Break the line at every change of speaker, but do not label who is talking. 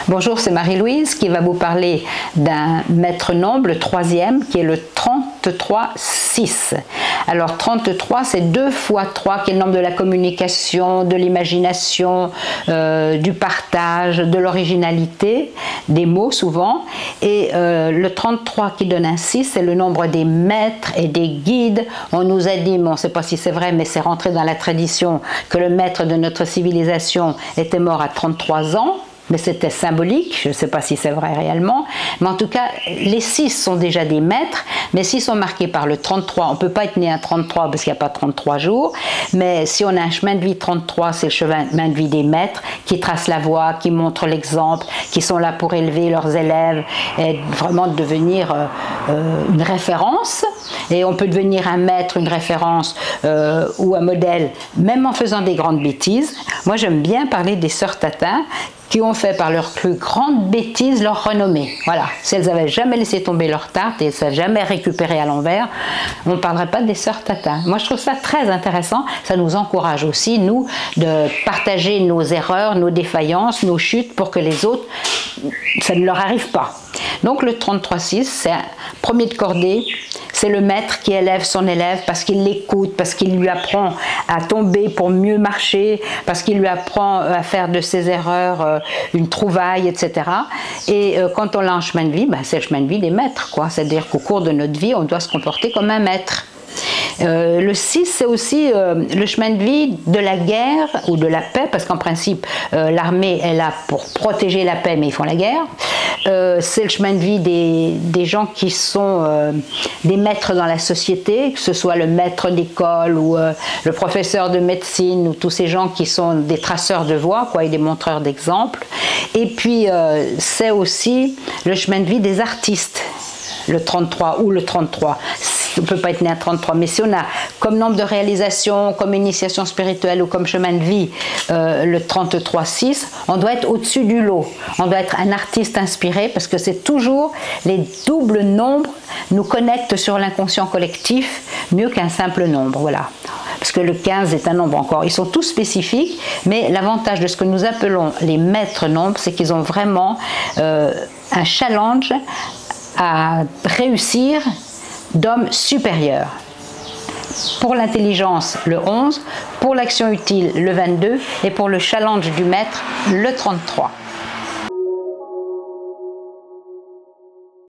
Bonjour, c'est Marie-Louise qui va vous parler d'un maître nombre, le troisième, qui est le 33-6. Alors 33, c'est 2 fois 3, qui est le nombre de la communication, de l'imagination, du partage, de l'originalité, des mots souvent. Et le 33 qui donne un 6, c'est le nombre des maîtres et des guides. On nous a dit, mais on ne sait pas si c'est vrai, mais c'est rentré dans la tradition, que le maître de notre civilisation était mort à 33 ans. Mais c'était symbolique, je ne sais pas si c'est vrai réellement, mais en tout cas, les 6 sont déjà des maîtres, mais s'ils sont marqués par le 33, on ne peut pas être né à 33 parce qu'il n'y a pas 33 jours, mais si on a un chemin de vie 33, c'est le chemin de vie des maîtres qui tracent la voie, qui montrent l'exemple, qui sont là pour élever leurs élèves et vraiment devenir une référence. Et on peut devenir un maître, une référence ou un modèle, même en faisant des grandes bêtises. Moi, j'aime bien parler des sœurs Tatin, qui ont fait par leur plus grande bêtise leur renommée. Voilà, si elles n'avaient jamais laissé tomber leur tarte et elles n'avaient jamais récupéré à l'envers, on ne parlerait pas des sœurs Tatin. Moi, je trouve ça très intéressant. Ça nous encourage aussi, nous, de partager nos erreurs, nos défaillances, nos chutes pour que les autres, ça ne leur arrive pas. Donc le 33-6, c'est un premier de cordée. C'est le maître qui élève son élève parce qu'il l'écoute, parce qu'il lui apprend à tomber pour mieux marcher, parce qu'il lui apprend à faire de ses erreurs une trouvaille, etc. Et quand on a un chemin de vie, ben, c'est le chemin de vie des maîtres, quoi. C'est-à-dire qu'au cours de notre vie, on doit se comporter comme un maître. Le 6, c'est aussi le chemin de vie de la guerre ou de la paix, parce qu'en principe, l'armée est là pour protéger la paix, mais ils font la guerre. C'est le chemin de vie des gens qui sont des maîtres dans la société, que ce soit le maître d'école ou le professeur de médecine, ou tous ces gens qui sont des traceurs de voie, quoi, et des montreurs d'exemple. Et puis, c'est aussi le chemin de vie des artistes, le 33 ou le 33. On ne peut pas être né à 33, mais si on a comme nombre de réalisations, comme initiation spirituelle ou comme chemin de vie le 33-6, on doit être au-dessus du lot. On doit être un artiste inspiré parce que c'est toujours les doubles nombres nous connectent sur l'inconscient collectif mieux qu'un simple nombre. Voilà. Parce que le 15 est un nombre encore. Ils sont tous spécifiques, mais l'avantage de ce que nous appelons les maîtres nombres, c'est qu'ils ont vraiment un challenge à réussir d'hommes supérieurs. Pour l'intelligence, le 11, pour l'action utile, le 22, et pour le challenge du maître, le 33.